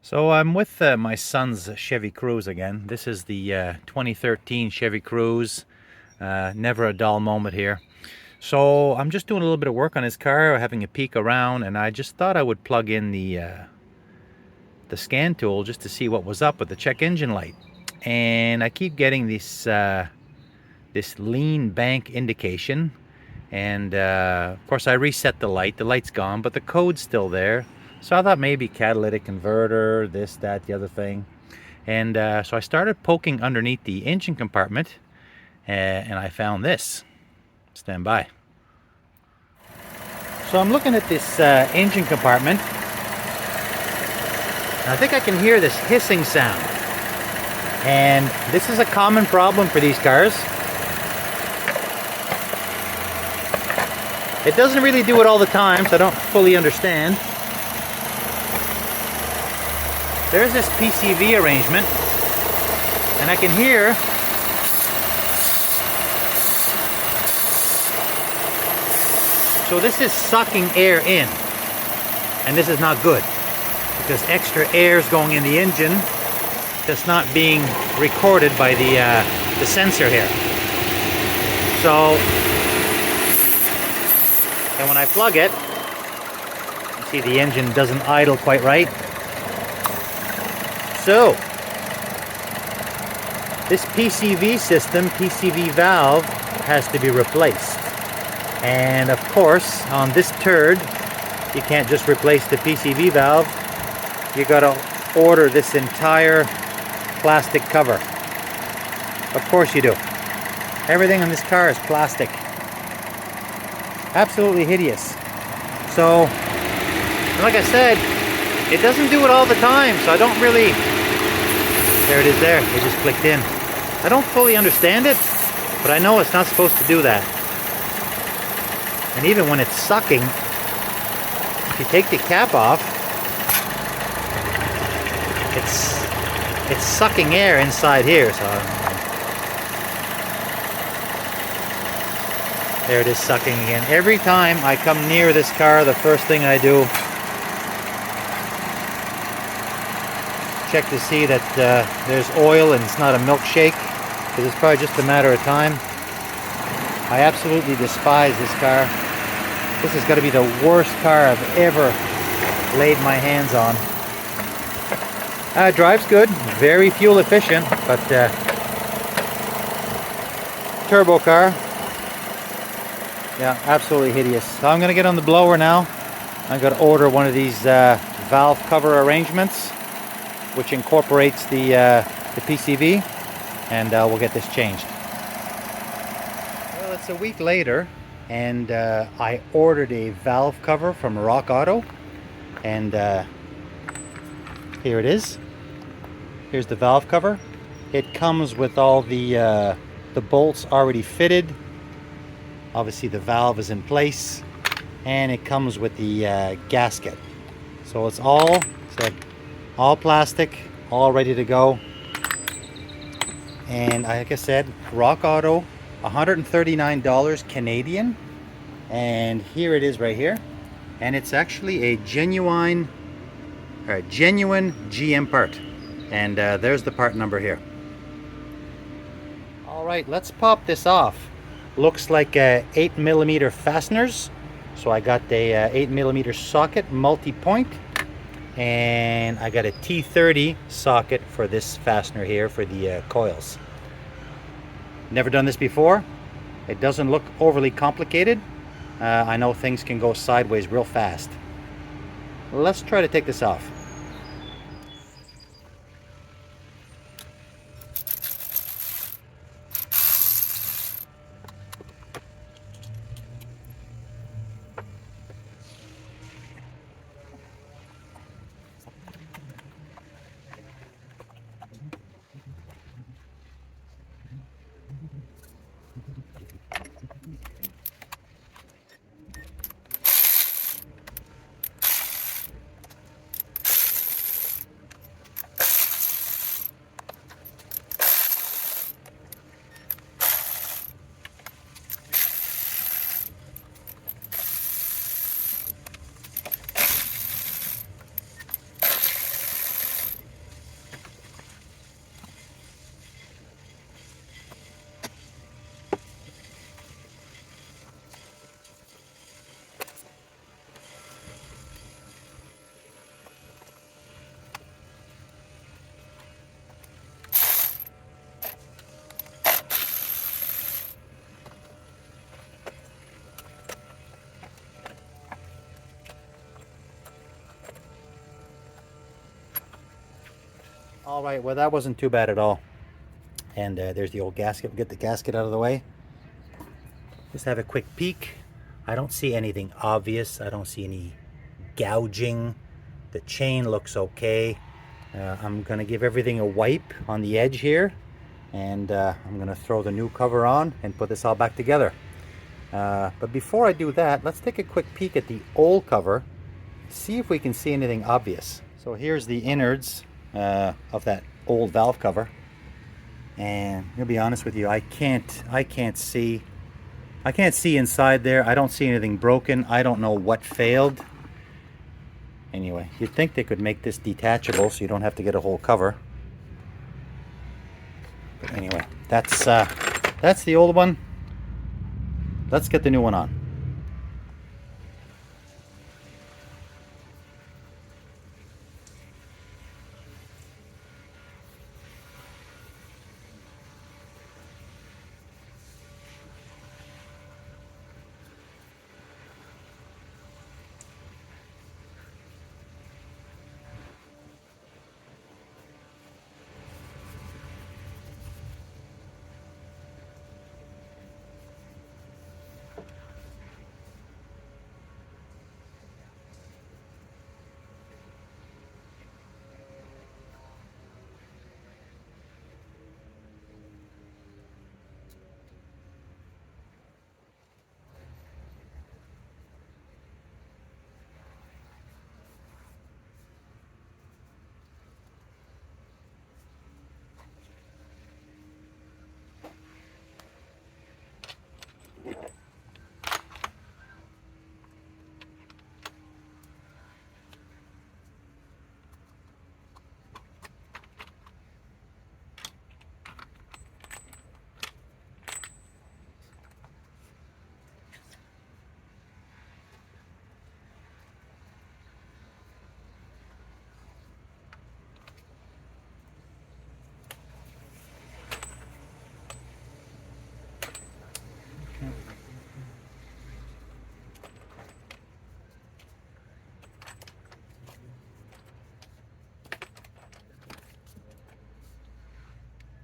So I'm with my son's Chevy Cruze again. This is the 2013 Chevy Cruze. Never a dull moment here. So I'm just doing a little bit of work on his car, having a peek around, and I just thought I would plug in the scan tool just to see what was up with the check engine light. And I keep getting this lean bank indication. And of course I reset the light. The light's gone, but the code's still there. So I thought maybe catalytic converter, this, that, the other thing. And so I started poking underneath the engine compartment, and I found this. Stand by. So I'm looking at this engine compartment, and I think I can hear this hissing sound. And this is a common problem for these cars. It doesn't really do it all the time, so I don't fully understand. There's this PCV arrangement, and I can hear so this is sucking air in, and this is not good because extra air is going in the engine that's not being recorded by the sensor here. So, and when I plug it, you see the engine doesn't idle quite right. So, this PCV system, PCV valve, has to be replaced. And of course, on this turd, you can't just replace the PCV valve. You gotta order this entire plastic cover. Of course you do. Everything on this car is plastic. Absolutely hideous. So, like I said, it doesn't do it all the time, so I don't really... There it is there, it just clicked in. I don't fully understand it, but I know it's not supposed to do that. And even when it's sucking, if you take the cap off, it's sucking air inside here, so... There it is sucking again. Every time I come near this car, the first thing I do, check to see that there's oil and it's not a milkshake, because it's probably just a matter of time. I absolutely despise this car. This has got to be the worst car I've ever laid my hands on. Drives good, very fuel efficient, but turbo car. Yeah, absolutely hideous. So I'm going to get on the blower now. I'm going to order one of these valve cover arrangements, which incorporates the PCV, and we'll get this changed. Well, it's a week later, and I ordered a valve cover from Rock Auto, and here it is. Here's the valve cover. It comes with all the bolts already fitted. Obviously the valve is in place, and it comes with the gasket. So it's all plastic, all ready to go. And like I said, Rock Auto, $139 Canadian. And here it is right here. And it's actually a genuine GM part. And there's the part number here. All right, let's pop this off. Looks like 8mm fasteners. So I got the 8mm socket multi-point. And I got a T30 socket for this fastener here for the coils. Never done this before. It doesn't look overly complicated. I know things can go sideways real fast. Let's try to take this off. All right, well that wasn't too bad at all. And there's the old gasket. We'll get the gasket out of the way. Just have a quick peek. I don't see anything obvious. I don't see any gouging. The chain looks okay. I'm gonna give everything a wipe on the edge here, and I'm gonna throw the new cover on and put this all back together. But before I do that, let's take a quick peek at the old cover, see if we can see anything obvious. So here's the innards of that old valve cover, and I'll be honest with you, I can't see inside there. I don't see anything broken. I don't know what failed. Anyway, you'd think they could make this detachable so you don't have to get a whole cover. But anyway, that's the old one. Let's get the new one on.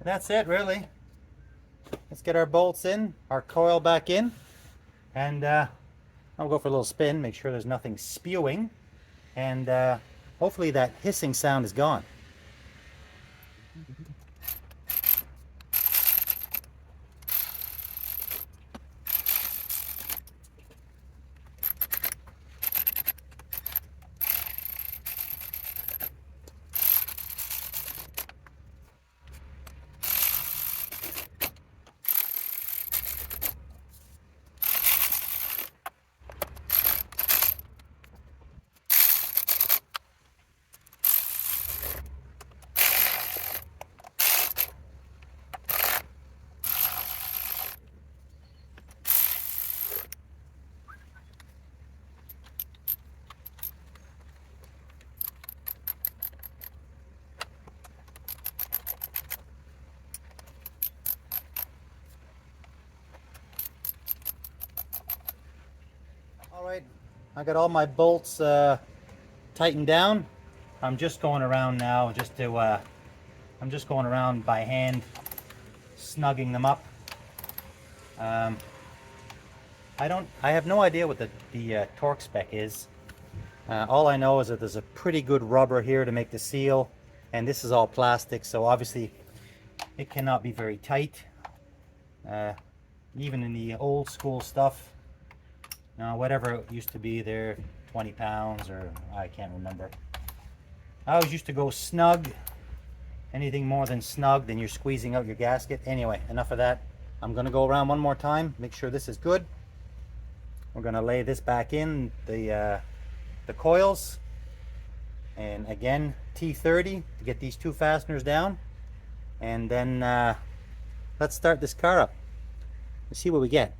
And that's it, really. Let's get our bolts in, our coil back in, and I'll go for a little spin, make sure there's nothing spewing, and hopefully that hissing sound is gone. Alright, I got all my bolts tightened down. I'm just going around now I'm just going around by hand, snugging them up. I have no idea what the torque spec is. All I know is that there's a pretty good rubber here to make the seal, and this is all plastic, so obviously it cannot be very tight. Even in the old school stuff, whatever it used to be there, 20 pounds or I can't remember. I always used to go snug. Anything more than snug, then you're squeezing out your gasket. Anyway, enough of that. I'm going to go around one more time, make sure this is good. We're going to lay this back in, the coils. And again, T30 to get these two fasteners down. And then let's start this car up. Let's see what we get.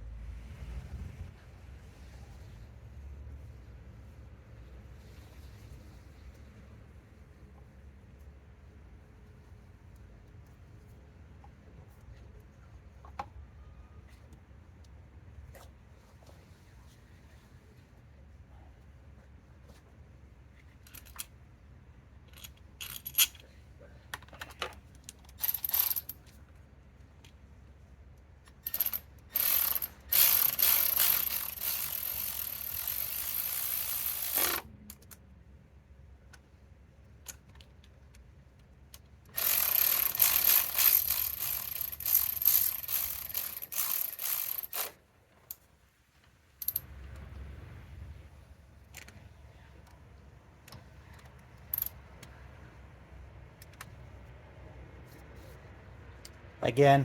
Again,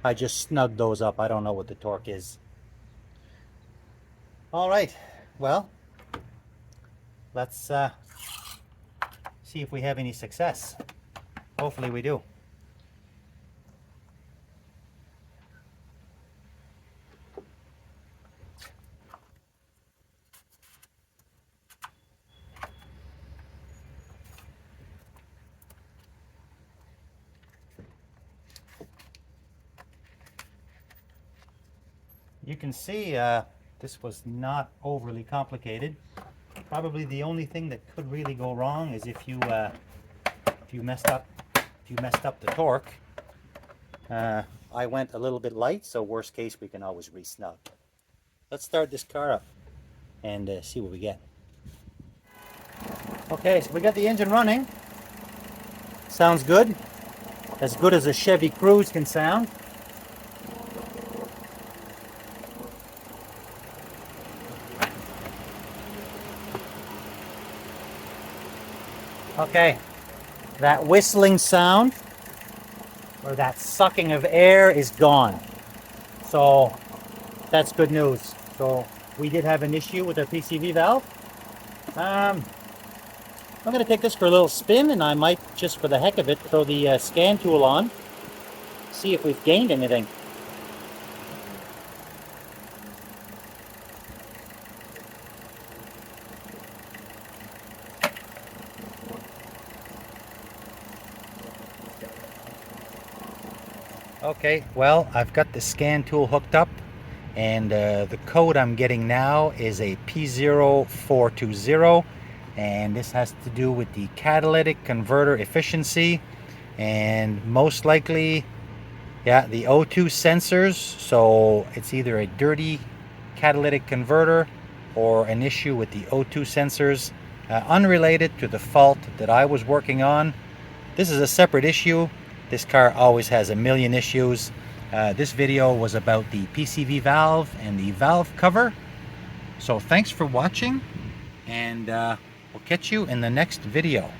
I just snugged those up. I don't know what the torque is. All right, well, let's see if we have any success. Hopefully we do. You can see this was not overly complicated. Probably the only thing that could really go wrong is if you messed up the torque. I went a little bit light, so worst case we can always re-snug. Let's start this car up and see what we get. Okay, so we got the engine running. Sounds good. As good as a Chevy Cruze can sound. Okay, that whistling sound or that sucking of air is gone. So that's good news. So we did have an issue with our PCV valve. I'm going to take this for a little spin, and I might, just for the heck of it, throw the scan tool on, see if we've gained anything. Okay, well, I've got the scan tool hooked up, and the code I'm getting now is a P0420, and this has to do with the catalytic converter efficiency, and most likely, yeah, the O2 sensors. So it's either a dirty catalytic converter or an issue with the O2 sensors, unrelated to the fault that I was working on. This is a separate issue. This car always has a million issues. This video was about the PCV valve and the valve cover. So thanks for watching, and we'll catch you in the next video.